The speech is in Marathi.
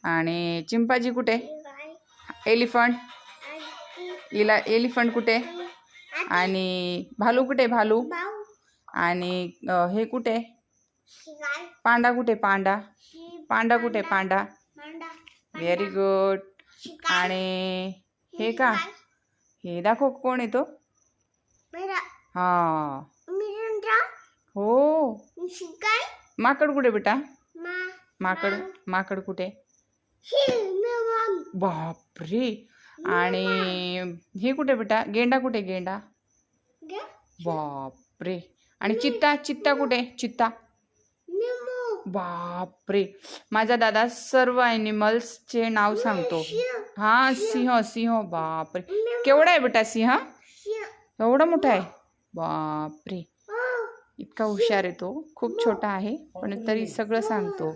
आणि चिंपांजी कुठे? एलिफंट. एलिफंट कुठे? आणि भालू कुठे? भालू. आणि हे कुठे? पांडा कुठे? पांडा. पांडा कुठे? पांडा. Very good. आणि हे का? हे दाखव कोण आहे तो? हा हो. माकड कुठे बेटा? माकड कुठे? बापरे. आणि हे कुठे बेटा? गेंडा कुठे? गेंडा. बापरे. आणि चित्ता कुठे? चित्ता. बापरे. माझा दादा सर्व ॲनिमल्सचे नाव सांगतो. हा सिंह. बापरे. केवढा आहे बेटा सिंह? एवढा मोठा आहे? बापरे. इतका हुशार आहे तो. खूप छोटा आहे पण तरी सगळं सांगतो.